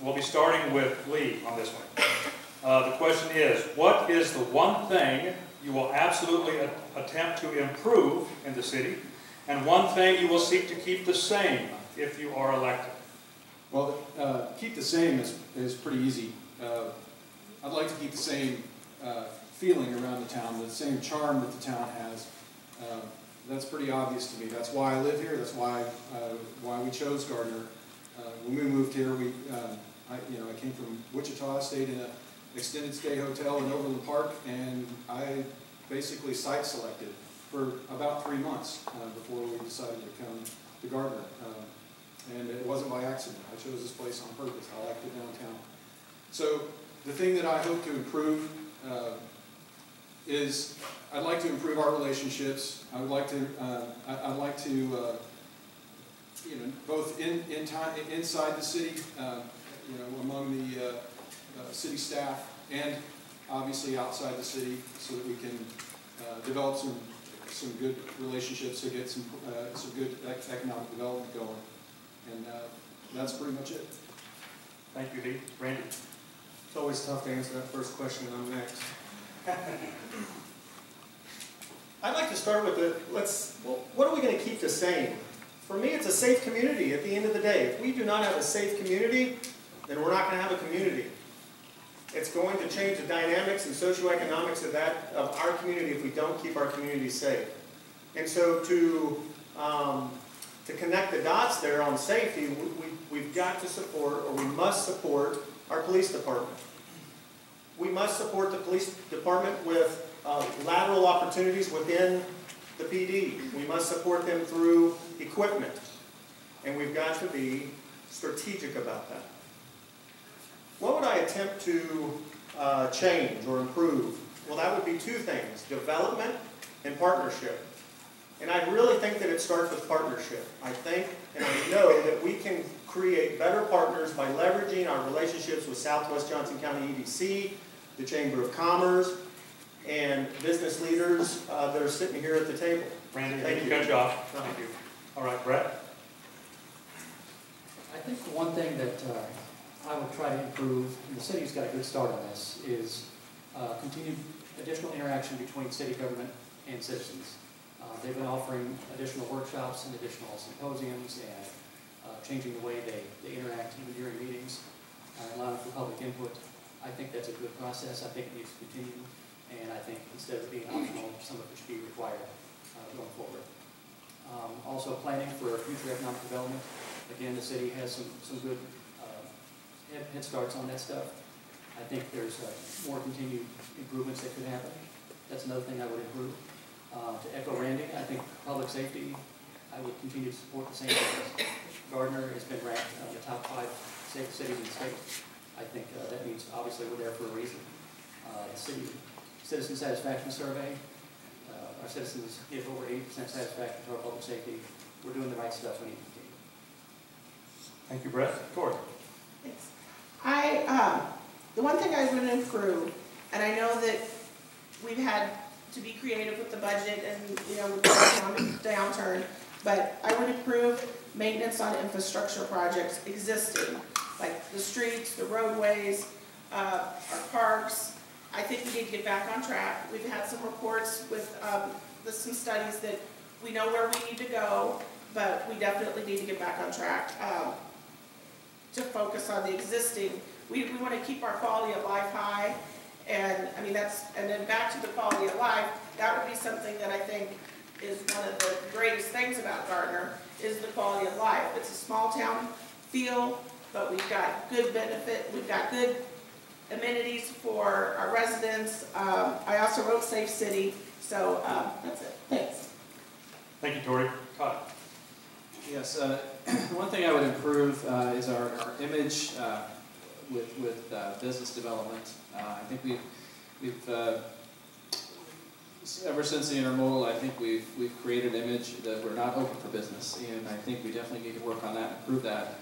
We'll be starting with Lee on this one. The question is, what is the one thing you will absolutely attempt to improve in the city, and one thing you will seek to keep the same if you are elected? Well, keep the same is pretty easy. I'd like to keep the same feeling around the town, the same charm that the town has. That's pretty obvious to me. That's why I live here. That's why we chose Gardner. When we moved here, I came from Wichita, stayed in an extended stay hotel in Overland Park, and I basically site selected for about 3 months before we decided to come to Gardner. And it wasn't by accident. I chose this place on purpose. I liked it downtown. So the thing that I hope to improve is I'd like to improve our relationships. I would like to, both inside the city, among the city staff, and obviously outside the city, so that we can develop some good relationships to get some good economic development going. And that's pretty much it. Thank you, Lee. Randy? It's always tough to answer that first question, and I'm next. I'd like to start with what are we going to keep the same? For me, it's a safe community at the end of the day. If we do not have a safe community, then we're not going to have a community. It's going to change the dynamics and socioeconomics of our community if we don't keep our community safe. And so to connect the dots there on safety, we've got to support, or we must support, our police department. We must support the police department with lateral opportunities within the PD. We must support them through equipment. And we've got to be strategic about that. What would I attempt to change or improve? Well, that would be 2 things: development and partnership. And I really think that it starts with partnership. I think, and I know, that we can create better partners by leveraging our relationships with Southwest Johnson County EDC, the Chamber of Commerce, and business leaders that are sitting here at the table. Randy, thank you. Good job. Thank you. All right, Brett? I think the one thing that I would try to improve, and the city's got a good start on this, is continued additional interaction between city government and citizens. They've been offering additional workshops and additional symposiums and changing the way they interact even during meetings, allowing for public input. I think that's a good process. I think it needs to continue, and I think instead of it being optional, some of it should be required going forward. Also planning for future economic development. Again, the city has some good head starts on that stuff. I think there's more continued improvements that could happen. That's another thing I would improve. To echo Randy, I think public safety, I would continue to support the same things. Gardner has been ranked in the top 5 safest cities in the state. I think that means obviously we're there for a reason. The city citizen satisfaction survey, our citizens give over 80% satisfaction to our public safety. We're doing the right stuff. We need to continue. Thank you, Brett. Tori? Thanks. The one thing I would improve, and I know that we've had to be creative with the budget and, with the economic downturn, but I would improve maintenance on infrastructure projects existing, like the streets, the roadways, our parks. I think we need to get back on track. We've had some reports with some studies that we know where we need to go, but we definitely need to get back on track to focus on the existing. We want to keep our quality of life high. And I mean, and then back to the quality of life, that would be something that I think is one of the greatest things about Gardner, is the quality of life. It's a small town feel, but we've got good benefit, we've got good amenities for our residents. I also wrote Safe City, so that's it. Thanks. Thank you, Tori. Todd? Yes, one thing I would improve is our image with business development. I think we've ever since the intermodal, I think we've created an image that we're not open for business, and I think we definitely need to work on that and improve that.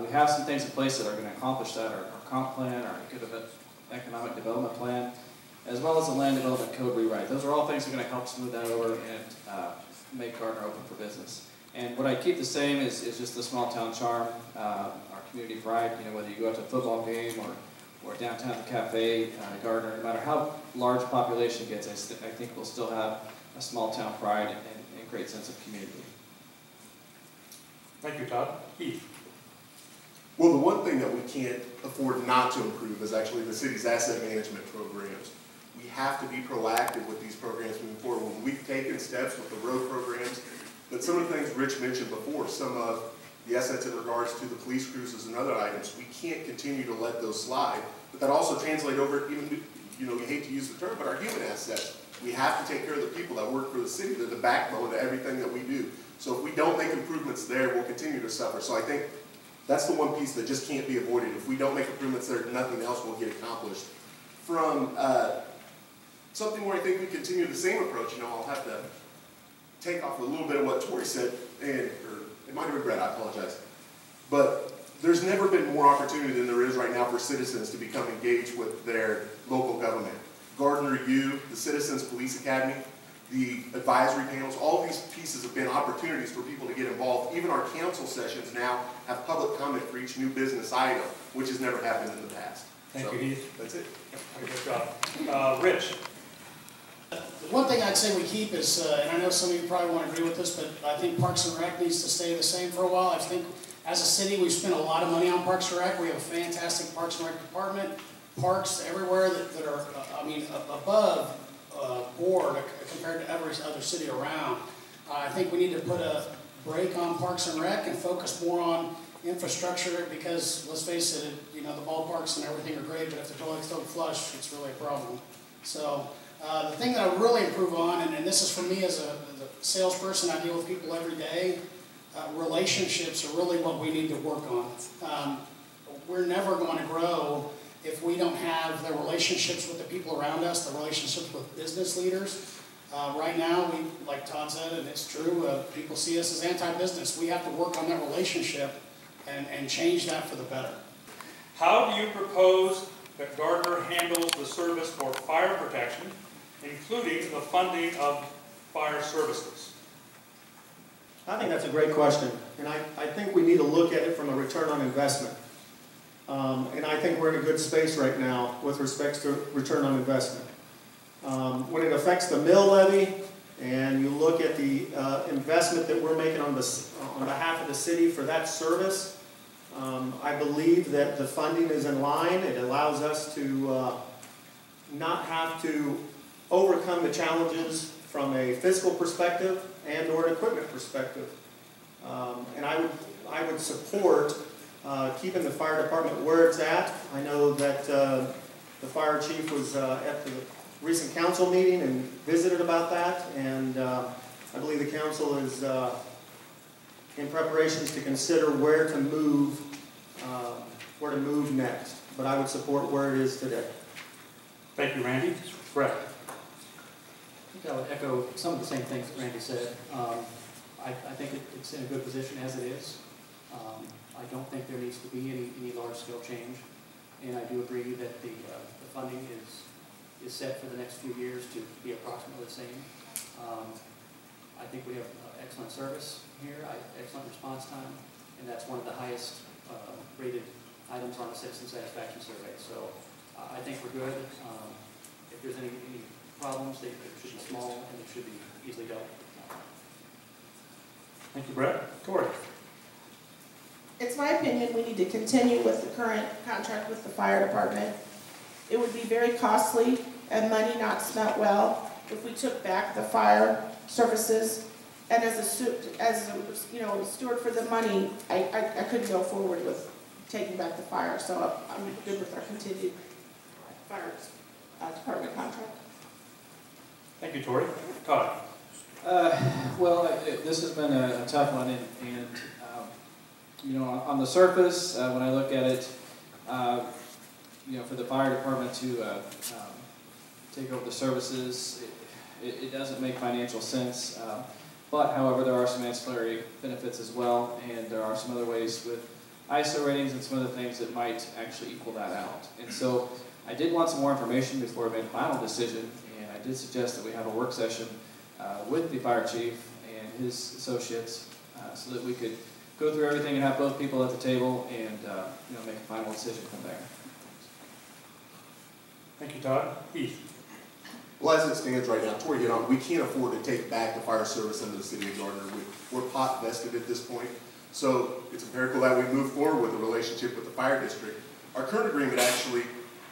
We have some things in place that are going to accomplish that: our comp plan, our economic development plan, as well as the land development code rewrite. Those are all things that are going to help smooth that over and make Gardner open for business. And what I keep the same is just the small town charm, our community pride, whether you go out to a football game or downtown at the cafe, Gardner, no matter how large population gets, I think we'll still have a small town pride and a great sense of community. Thank you, Todd. Keith? Well, the one thing that we can't afford not to improve is actually the city's asset management programs. We have to be proactive with these programs moving forward. When we've taken steps with the road programs, but some of the things Rich mentioned before, some of the assets in regards to the police cruises and other items, we can't continue to let those slide. But that also translates over, even, you hate to use the term, but our human assets. We have to take care of the people that work for the city. They're the backbone to everything that we do. So if we don't make improvements there, we'll continue to suffer. So I think that's the one piece that just can't be avoided. If we don't make improvements there, nothing else will get accomplished. From something where I think we continue the same approach, I'll have to take off a little bit of what Tori said, or it might have been Brett, I apologize. But there's never been more opportunity than there is right now for citizens to become engaged with their local government. Gardner U, the Citizens Police Academy, the advisory panels, all these pieces have been opportunities for people to get involved. Even our council sessions now have public comment for each new business item, which has never happened in the past. Thank you, Heath. That's it. Good job. Rich? The one thing I'd say we keep is, and I know some of you probably won't agree with this, but I think Parks and Rec needs to stay the same for a while. I think as a city, we've spent a lot of money on Parks and Rec. We have a fantastic Parks and Rec department, parks everywhere that are, above board compared to every other city around. I think we need to put a break on Parks and Rec and focus more on infrastructure, because let's face it, the ballparks and everything are great, but if the toilets don't flush, it's really a problem. So the thing that I would really improve on, and this is for me as a salesperson, I deal with people every day, relationships are really what we need to work on. We're never going to grow if we don't have the relationships with the people around us, the relationships with business leaders. Right now, like Todd said, and it's true, people see us as anti-business. We have to work on that relationship and change that for the better. How do you propose that Gardner handles the service for fire protection, including the funding of fire services? I think that's a great question, and I think we need to look at it from a return on investment. And I think we're in a good space right now with respect to return on investment. When it affects the mill levy, and you look at the investment that we're making on behalf of the city for that service, I believe that the funding is in line. It allows us to not have to overcome the challenges from a fiscal perspective and or an equipment perspective. And I would support keeping the fire department where it's at. I know that the fire chief was at the recent council meeting and visited about that, and I believe the council is in preparations to consider where to move next. But I would support where it is today. Thank you, Randy. Brett? I think I would echo some of the same things that Randy said. I think it's in a good position as it is. I don't think there needs to be any large-scale change, and I do agree that the funding is set for the next few years to be approximately the same. I think we have excellent service here, excellent response time, and that's one of the highest rated items on the citizen satisfaction survey. So I think we're good. If there's any problems, they should be small and they should be easily dealt with. Thank you, Brett. Tori? It's my opinion we need to continue with the current contract with the fire department. It would be very costly and money not spent well if we took back the fire services. And as a steward for the money, I couldn't go forward with taking back the fire. So I'm good with our continued fire department contract. Thank you, Tori. Todd? This has been a tough one, and on the surface, when I look at it, for the fire department to take over the services, it doesn't make financial sense. But, however, there are some ancillary benefits as well, and there are some other ways with ISO ratings and some other things that might actually equal that out. And so I did want some more information before I made a final decision, and I did suggest that we have a work session with the fire chief and his associates so that we could go through everything and have both people at the table and, make a final decision from there. Thank you, Todd. Heath? Well, as it stands right now, Tori hit on, we can't afford to take back the fire service into the city of Gardner. We're pot vested at this point. So it's imperative that we move forward with the relationship with the fire district. Our current agreement actually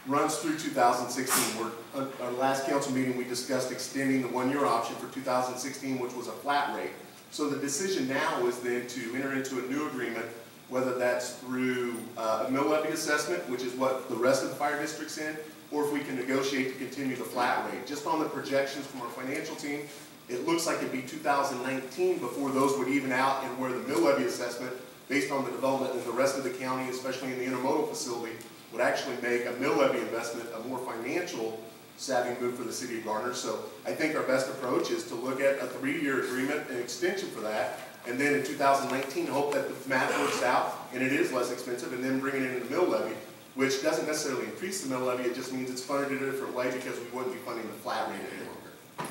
runs through 2016. Our last council meeting, we discussed extending the one-year option for 2016, which was a flat rate. So the decision now is then to enter into a new agreement, whether that's through a mill levy assessment, which is what the rest of the fire district's in, or if we can negotiate to continue the flat rate. Just on the projections from our financial team, it looks like it'd be 2019 before those would even out, and where the mill levy assessment, based on the development in the rest of the county, especially in the intermodal facility, would actually make a mill levy investment a more financial savvy move for the city of Gardner. So I think our best approach is to look at a 3-year agreement, an extension for that, and then in 2019 hope that the math works out and it is less expensive, and then bringing in the mill levy, which doesn't necessarily increase the mill levy, it just means it's funded in a different way because we wouldn't be funding the flat rate any longer.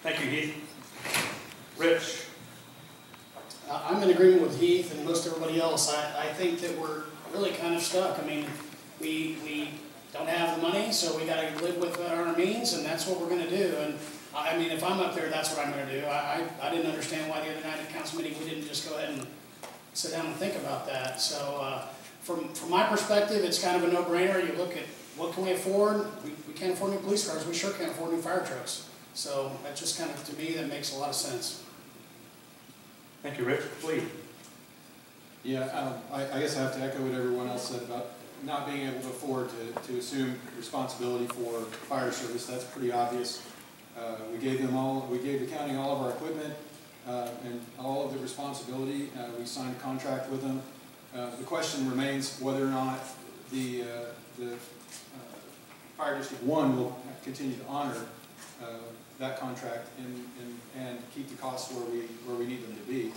Thank you, Heath. Rich? I'm in agreement with Heath and most everybody else. I think that we're really kind of stuck. I mean, we don't have the money, so we got to live with our means, and that's what we're going to do. And I mean, if I'm up there, that's what I'm going to do. I didn't understand why the other night at council meeting we didn't just go ahead and sit down and think about that. So from my perspective, it's kind of a no-brainer. You look at what can we afford. We can't afford new police cars. We sure can't afford new fire trucks. So that just kind of, to me, that makes a lot of sense. Thank you, Rich. Lee? Yeah, I guess I have to echo what everyone else said about not being able to afford to assume responsibility for fire service. That's pretty obvious. We gave the county all of our equipment and all of the responsibility. We signed a contract with them. The question remains whether or not the Fire District 1 will continue to honor that contract and keep the costs where we need them to be.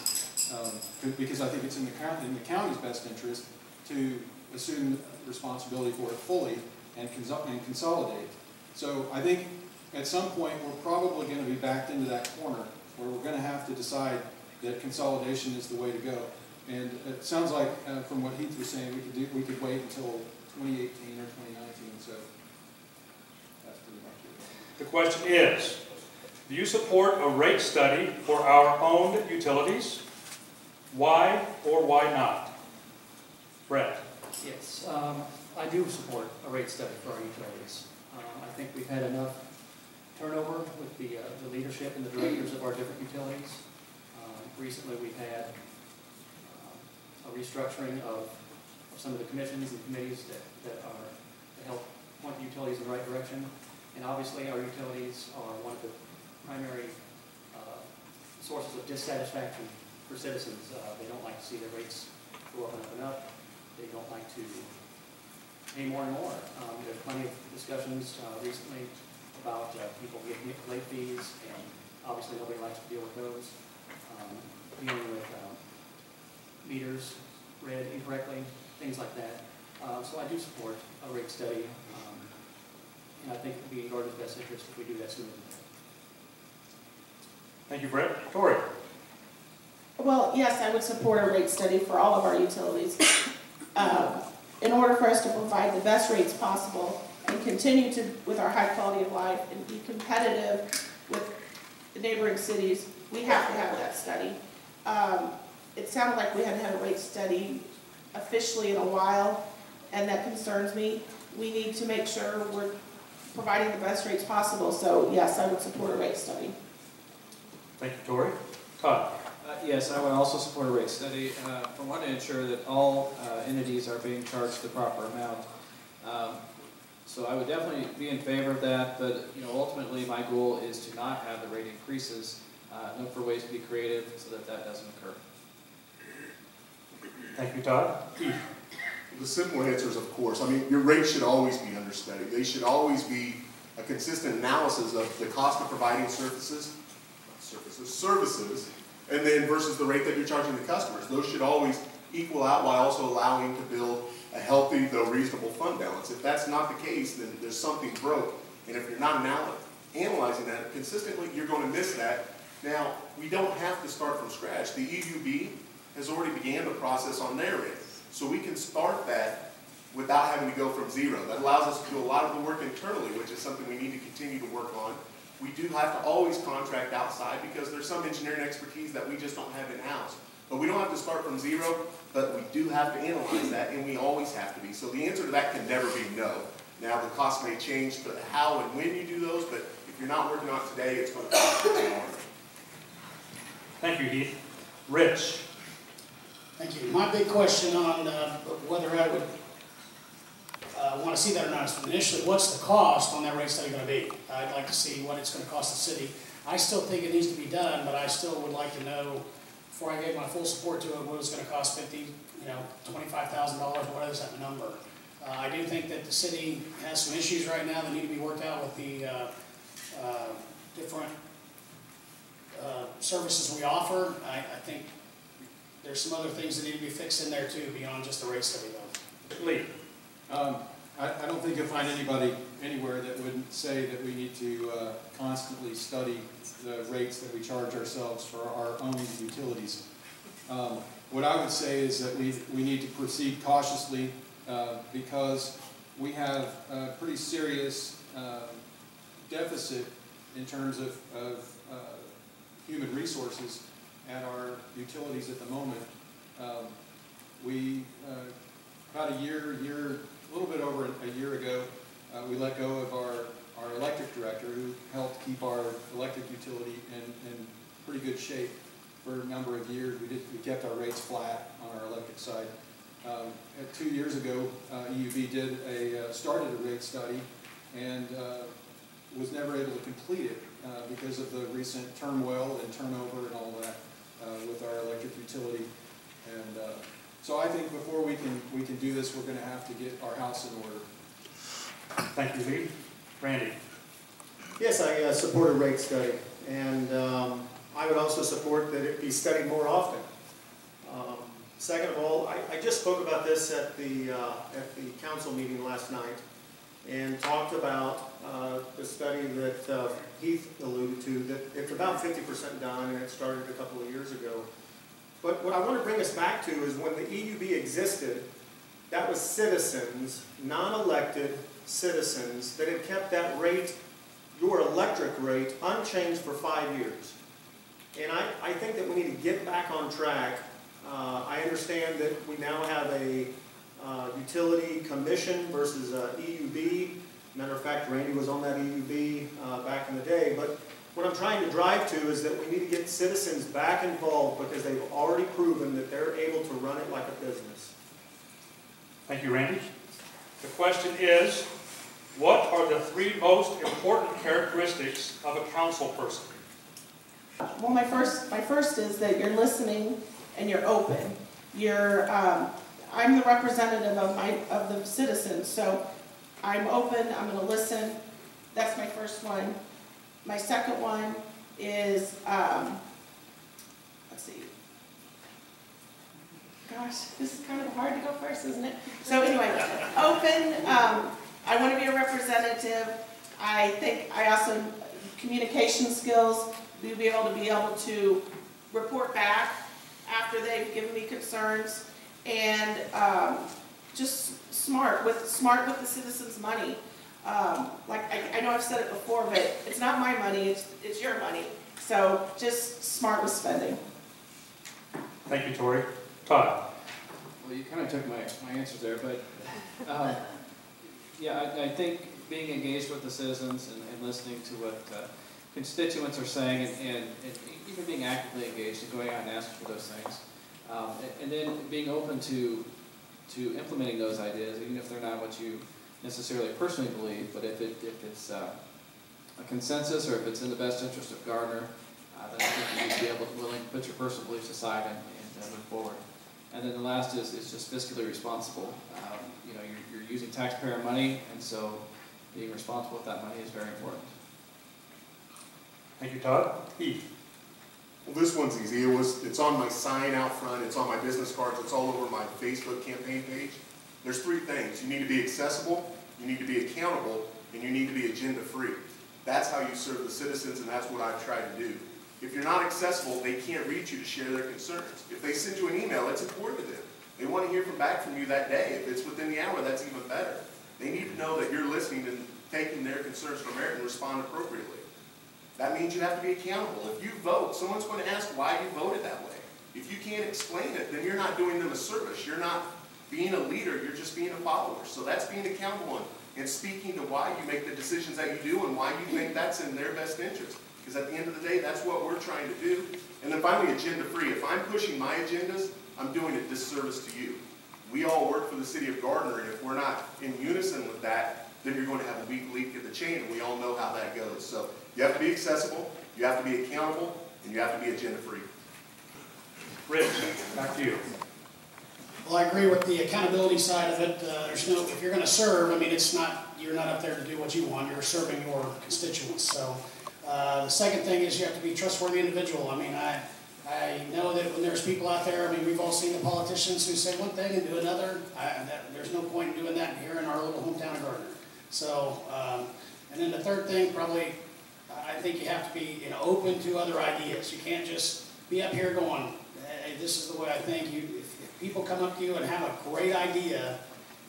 Because I think it's in the county's best interest to assume responsibility for it fully and consolidate. So I think at some point we're probably going to be backed into that corner where we're going to have to decide that consolidation is the way to go. And it sounds like from what Heath was saying, we could wait until 2018 or 2019. So that's pretty much it. The question is, do you support a rate study for our owned utilities? Why or why not? Brett? Yes, I do support a rate study for our utilities. I think we've had enough turnover with the leadership and the directors of our different utilities. Recently we've had a restructuring of some of the commissions and committees that help point the utilities in the right direction. And obviously our utilities are one of the primary sources of dissatisfaction for citizens. They don't like to see their rates go up and up and up. They don't like to pay more and more. There's plenty of discussions recently about people getting late fees, and obviously nobody likes to deal with those. Dealing with meters read incorrectly, things like that. So I do support a rate study, and I think it would be in Gardner's best interest if we do that sooner than later. Thank you, Brett. Tori? Well, yes, I would support a rate study for all of our utilities. In order for us to provide the best rates possible and continue with our high quality of life and be competitive with the neighboring cities, we have to have that study. It sounded like we hadn't had a rate study officially in a while, and that concerns me. We need to make sure we're providing the best rates possible. So yes, I would support a rate study. Thank you, Tori. Todd? Yes, I would also support a rate study. For one, to ensure that all entities are being charged the proper amount. So I would definitely be in favor of that, but ultimately my goal is to not have the rate increases. Look for ways to be creative so that doesn't occur. Thank you, Todd. The simple answer is, of course. I mean, your rates should always be understudied. They should always be a consistent analysis of the cost of providing services, and then versus the rate that you're charging the customers. Those should always equal out while also allowing to build a healthy, though reasonable fund balance. If that's not the case, then there's something broke. And if you're not analyzing that consistently, you're going to miss that. Now, we don't have to start from scratch. The EUB has already began the process on their end. So we can start that without having to go from zero. That allows us to do a lot of the work internally, which is something we need to continue to work on. We do have to always contract outside because there's some engineering expertise that we just don't have in-house. But we don't have to start from zero, but we do have to analyze that, and we always have to be. So the answer to that can never be no. Now, the cost may change to how and when you do those, but if you're not working on it today, it's going to cost you tomorrow. Thank you, Heath. Rich. Thank you. My big question on whether I would want to see that or not is initially, what's the cost on that rate study going to be? I'd like to see what it's going to cost the city. I still think it needs to be done, but I still would like to know, before I gave my full support to it, what it's going to cost, $25,000, whatever is that number. I do think that the city has some issues right now that need to be worked out with the different services we offer. I think there's some other things that need to be fixed in there too, beyond just the rate study though. Lee. I don't think you'll find anybody anywhere that wouldn't say that we need to constantly study the rates that we charge ourselves for our own utilities. What I would say is that we need to proceed cautiously because we have a pretty serious deficit in terms of human resources at our utilities at the moment. About a little bit over a year ago, we let go of our electric director who helped keep our electric utility in pretty good shape for a number of years. We kept our rates flat on our electric side. 2 years ago, EUB started a rate study and was never able to complete it because of the recent turmoil and turnover and all that with our electric utility. And so I think before we can do this, we're going to have to get our house in order. Thank you, Lee. Randy. Yes, I support a rate study, and I would also support that it be studied more often. Second of all, I just spoke about this at the council meeting last night and talked about the study that Heath alluded to, that it's about 50% done and it started a couple of years ago. But what I want to bring us back to is when the EUB existed, that was citizens, non-elected citizens, that had kept that rate, your electric rate, unchanged for 5 years. And I think that we need to get back on track. I understand that we now have a utility commission versus EUB. Matter of fact, Randy was on that EUB back in the day. But what I'm trying to drive to is that we need to get citizens back involved because they've already proven that they're able to run it like a business. Thank you, Randy. The question is, what are the 3 most important characteristics of a council person? Well, my first is that you're listening and you're open. I'm the representative of the citizens, so I'm open, I'm going to listen. That's my first one. My second one is, let's see. Gosh, this is kind of hard to go first, isn't it? So anyway, open, I want to be a representative. I think I also, communication skills, we'll be able to report back after they've given me concerns, and just smart with the citizens' money. Like I know I've said it before, but it's not my money, it's your money. So just smart with spending. Thank you, Tori. Todd. Well, you kind of took my answers there, but yeah, I think being engaged with the citizens and listening to what constituents are saying and even being actively engaged and going out and asking for those things. And then being open to implementing those ideas, even if they're not what you necessarily personally believe, but if it's a consensus or if it's in the best interest of Gardner, then I think you need to be able to willing to put your personal beliefs aside and move forward. And then the last is just fiscally responsible. You're using taxpayer money, and so being responsible with that money is very important. Thank you, Todd. Heath. Well, this one's easy. It's on my sign out front. It's on my business cards. It's all over my Facebook campaign page. There's 3 things. You need to be accessible, you need to be accountable, and you need to be agenda-free. That's how you serve the citizens, and that's what I've tried to do. If you're not accessible, they can't reach you to share their concerns. If they send you an email, it's important to them. They want to hear back from you that day. If it's within the hour, that's even better. They need to know that you're listening and taking their concerns for merit and respond appropriately. That means you have to be accountable. If you vote, someone's going to ask why you voted that way. If you can't explain it, then you're not doing them a service. You're not being a leader, you're just being a follower. So that's being accountable and speaking to why you make the decisions that you do and why you think that's in their best interest. Because at the end of the day, that's what we're trying to do. And then finally, agenda-free. If I'm pushing my agendas, I'm doing a disservice to you. We all work for the city of Gardner, and if we're not in unison with that, then you're going to have a weak link in the chain, and we all know how that goes. So you have to be accessible, you have to be accountable, and you have to be agenda-free. Rich, back to you. Well, I agree with the accountability side of it. There's no, if you're going to serve, I mean, you're not up there to do what you want. You're serving your constituents. So the second thing is you have to be a trustworthy individual. I mean, I know that when there's people out there, I mean, we've all seen the politicians who say one thing and do another. There's no point in doing that here in our little hometown of Gardner. So, and then the third thing, probably, I think you have to be open to other ideas. You can't just be up here going, hey, this is the way I think. If people come up to you and have a great idea,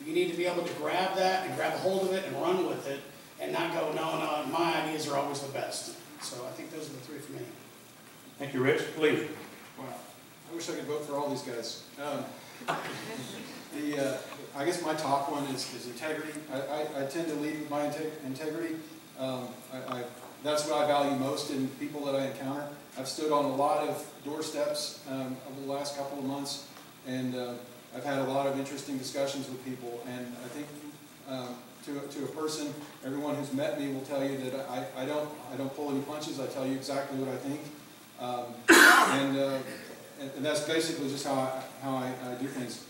you need to be able to grab that and grab a hold of it and run with it and not go, no, my ideas are always the best. So I think those are the three for me. Thank you, Rich. Lee. Wow, I wish I could vote for all these guys. I guess my top one is integrity. I tend to lead with my integrity. That's what I value most in people that I encounter. I've stood on a lot of doorsteps over the last couple of months, and I've had a lot of interesting discussions with people. And I think to a person, everyone who's met me will tell you that I don't pull any punches. I tell you exactly what I think, and that's basically just how I do things.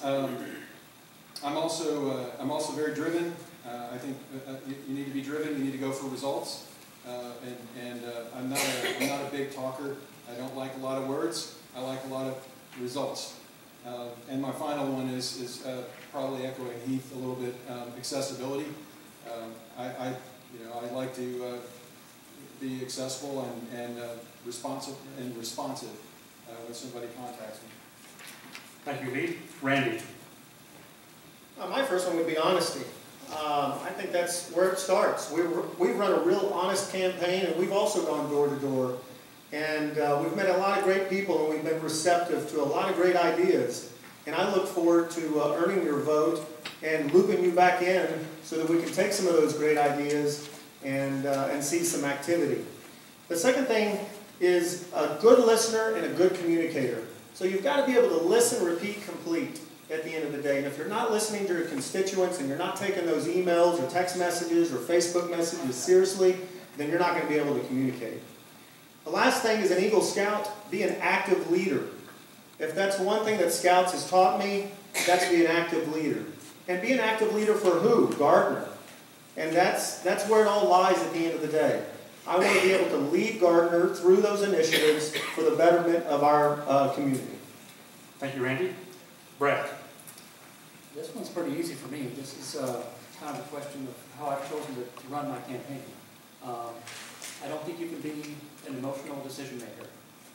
I'm also very driven. I think you need to be driven. You need to go for results. I'm not a big talker. I don't like a lot of words. I like a lot of results. And my final one is probably echoing Heath a little bit. Accessibility. I like to be accessible and responsive when somebody contacts me. Thank you, Lee. Randy. My first one would be honesty. I think that's where it starts. We've run a real honest campaign, and we've also gone door to door. And we've met a lot of great people, and we've been receptive to a lot of great ideas. And I look forward to earning your vote and looping you back in so that we can take some of those great ideas and see some activity. The second thing is a good listener and a good communicator. So you've got to be able to listen, repeat, complete at the end of the day. And if you're not listening to your constituents and you're not taking those emails or text messages or Facebook messages seriously, then you're not going to be able to communicate. The last thing is an Eagle Scout, be an active leader. If that's one thing that Scouts has taught me, that's be an active leader. And be an active leader for who? Gardner. And that's where it all lies at the end of the day. I want to be able to lead Gardner through those initiatives for the betterment of our community. Thank you, Randy. Brett. This one's pretty easy for me. This is kind of a question of how I've chosen to run my campaign. I don't think you can be an emotional decision maker.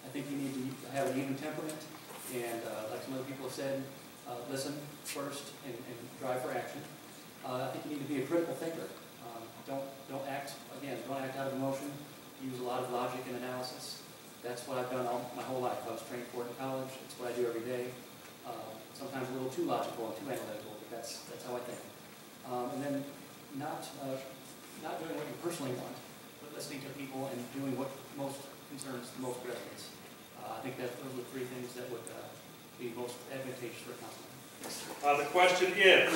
I think you need to have an even temperament and, like some other people have said, listen first and drive for action. I think you need to be a critical thinker. Don't act out of emotion. Use a lot of logic and analysis. That's what I've done my whole life. I was trained for it in college. It's what I do every day. Sometimes a little too logical and too analytical, but that's how I think. And then not doing what you personally want, but listening to people and doing what most concerns the most residents. I think that those are the three things that would be most advantageous for a councilman. The question is,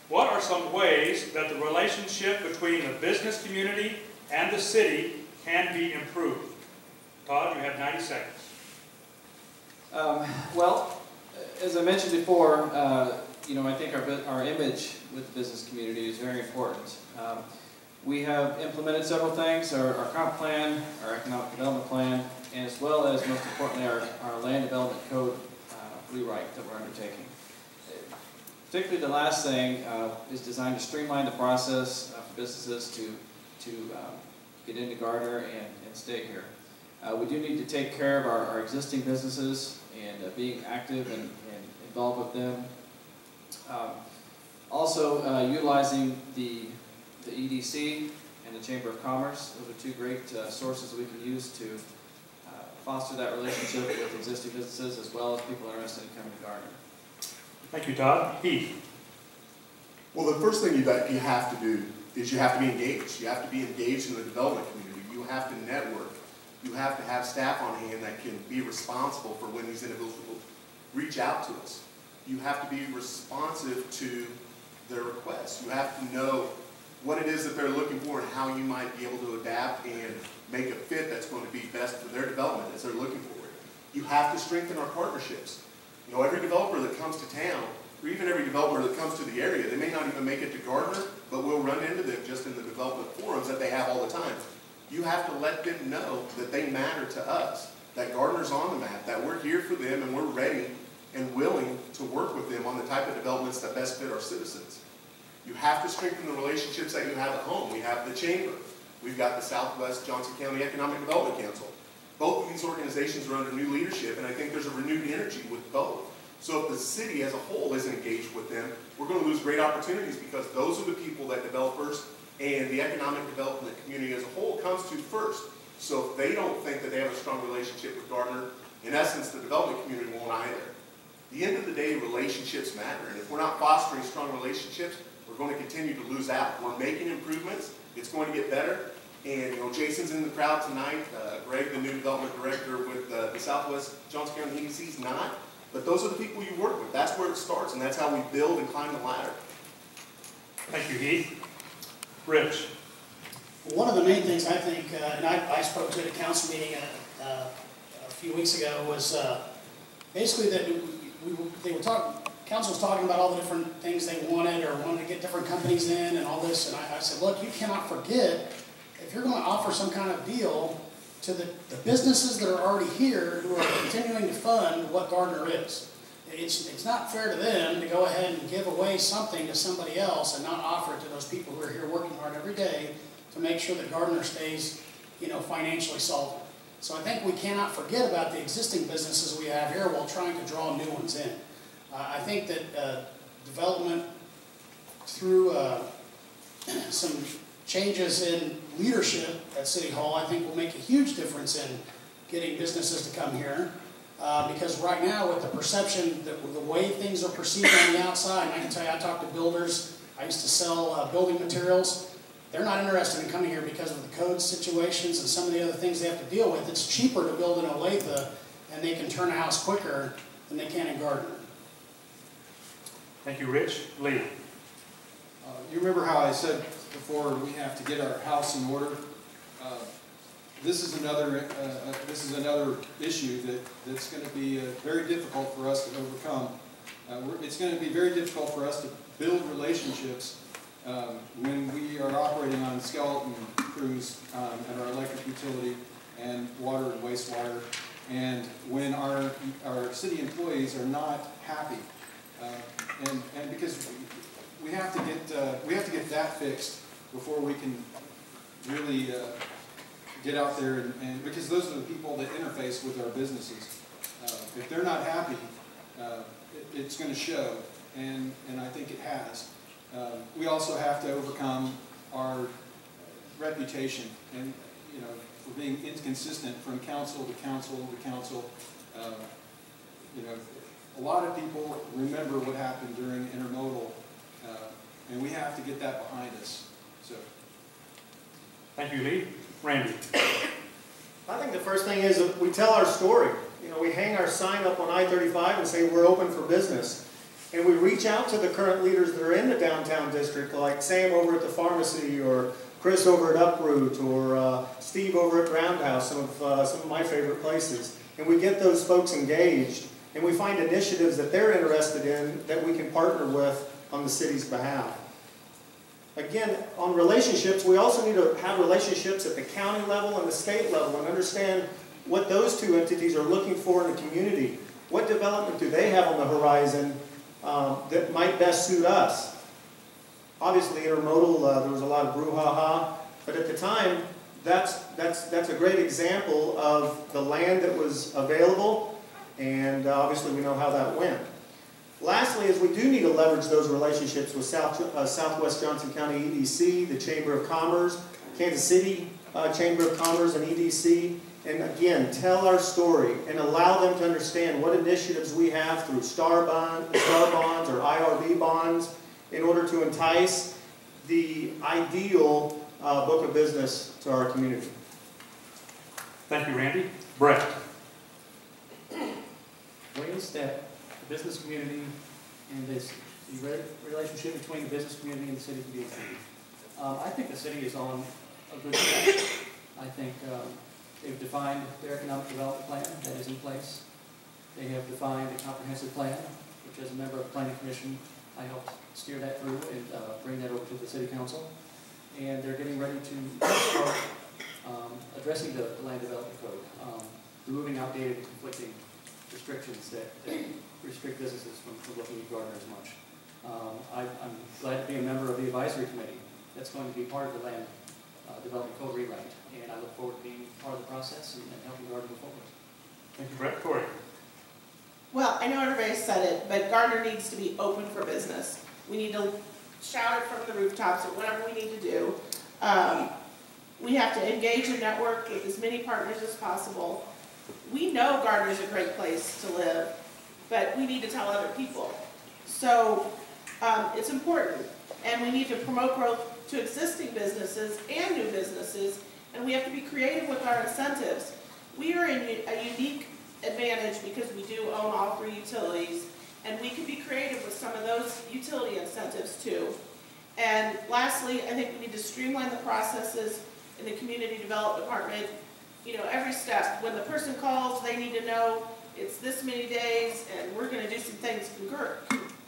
what are some ways that the relationship between the business community and the city can be improved? Todd, you have 90 seconds. Well, as I mentioned before, I think our image with the business community is very important. We have implemented several things, our comp plan, our economic development plan, and as well as, most importantly, our land development code rewrite that we're undertaking. Particularly the last thing is designed to streamline the process for businesses to get into Gardner and stay here. We do need to take care of our existing businesses and being active and involved with them. Also, utilizing the EDC and the Chamber of Commerce. Those are two great sources we can use to foster that relationship with existing businesses as well as people interested in coming to Gardner. Thank you, Todd. Heath. Well, the first thing that you have to do is you have to be engaged. You have to be engaged in the development community. You have to network. You have to have staff on hand that can be responsible for when these individuals reach out to us. You have to be responsive to their requests. You have to know what it is that they're looking for and how you might be able to adapt and make a fit that's going to be best for their development as they're looking for it. You have to strengthen our partnerships. You know, every developer that comes to town, or even every developer that comes to the area, they may not even make it to Gardner, but we'll run into them just in the development forums that they have all the time. You have to let them know that they matter to us, that Gardner's on the map, that we're here for them and we're ready and willing to work with them on the type of developments that best fit our citizens. You have to strengthen the relationships that you have at home. We have the Chamber. We've got the Southwest Johnson County Economic Development Council. Both of these organizations are under new leadership, and I think there's a renewed energy with both. So if the city as a whole isn't engaged with them, we're going to lose great opportunities because those are the people that developers and the economic development community as a whole comes to first. So if they don't think that they have a strong relationship with Gardner, in essence, the development community won't either. At the end of the day, relationships matter, and if we're not fostering strong relationships, we're going to continue to lose out. We're making improvements. It's going to get better. And, you know, Jason's in the crowd tonight. Greg, the new development director with the Southwest Johnson County EDC, is not. But those are the people you work with. That's where it starts, and that's how we build and climb the ladder. Thank you, Heath. Rich. One of the main things I think, and I spoke to at a council meeting a few weeks ago, was basically that they were talking. Council was talking about all the different things they wanted or wanted to get different companies in and all this, and I said, look, you cannot forget, if you're going to offer some kind of deal to the businesses that are already here who are continuing to fund what Gardner is. It's not fair to them to go ahead and give away something to somebody else and not offer it to those people who are here working hard every day to make sure that Gardner stays, you know, financially solvent. So I think we cannot forget about the existing businesses we have here while trying to draw new ones in. I think that development through some changes in leadership at City Hall, I think will make a huge difference in getting businesses to come here. Because right now, with the perception, the way things are perceived on the outside, and I can tell you, I talk to builders, I used to sell building materials. They're not interested in coming here because of the code situations and some of the other things they have to deal with. It's cheaper to build in Olathe, and they can turn a house quicker than they can in Gardner. Thank you, Rich. Lee. You remember how I said before we have to get our house in order? This is another issue that's going to be very difficult for us to overcome. It's going to be very difficult for us to build relationships when we are operating on skeleton crews at our electric utility and water and wastewater, and when our city employees are not happy. And because we have to get that fixed before we can really get out there and because those are the people that interface with our businesses. If they're not happy, it's going to show, and I think it has. We also have to overcome our reputation, and you know, for being inconsistent from council to council to council. You know, a lot of people remember what happened during intermodal, and we have to get that behind us. So, thank you, Lee. Randy. I think the first thing is that we tell our story. You know, we hang our sign up on I-35 and say we're open for business. And we reach out to the current leaders that are in the downtown district, like Sam over at the pharmacy, or Chris over at Uproot, or Steve over at Roundhouse, some of my favorite places. And we get those folks engaged, and we find initiatives that they're interested in that we can partner with on the city's behalf. Again, on relationships, we also need to have relationships at the county level and the state level and understand what those two entities are looking for in the community. What development do they have on the horizon that might best suit us? Obviously, intermodal, there was a lot of brouhaha, but at the time, that's a great example of the land that was available, and obviously we know how that went. Lastly, is we do need to leverage those relationships with Southwest Johnson County EDC, the Chamber of Commerce, Kansas City Chamber of Commerce and EDC, and again, tell our story and allow them to understand what initiatives we have through star bonds or IRB bonds in order to entice the ideal book of business to our community. Thank you, Randy. Brett? Ways that the business community and the relationship between the business community and the city can be improved. I think the city is on a good track. I think they've defined their economic development plan that is in place. They have defined a comprehensive plan, which as a member of the Planning Commission, I helped steer that through and bring that over to the City Council. And they're getting ready to start addressing the Land Development Code, removing outdated and conflicting restrictions that restrict businesses from looking at Gardner as much. I'm glad to be a member of the advisory committee that's going to be part of the Land Development Code rewrite, and I look forward to being part of the process and helping Gardner move forward. Thank you, Brett. Corey? Well, I know everybody said it, but Gardner needs to be open for business. We need to shout it from the rooftops or whatever we need to do. We have to engage and network with as many partners as possible. We know Gardner's a great place to live, but we need to tell other people. So it's important, and we need to promote growth to existing businesses and new businesses, and we have to be creative with our incentives. We are in a unique advantage because we do own all 3 utilities, and we can be creative with some of those utility incentives too. And lastly, I think we need to streamline the processes in the community development department. You know, every step. When the person calls, they need to know it's this many days, and we're going to do some things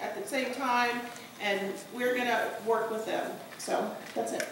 at the same time, and we're going to work with them. So that's it.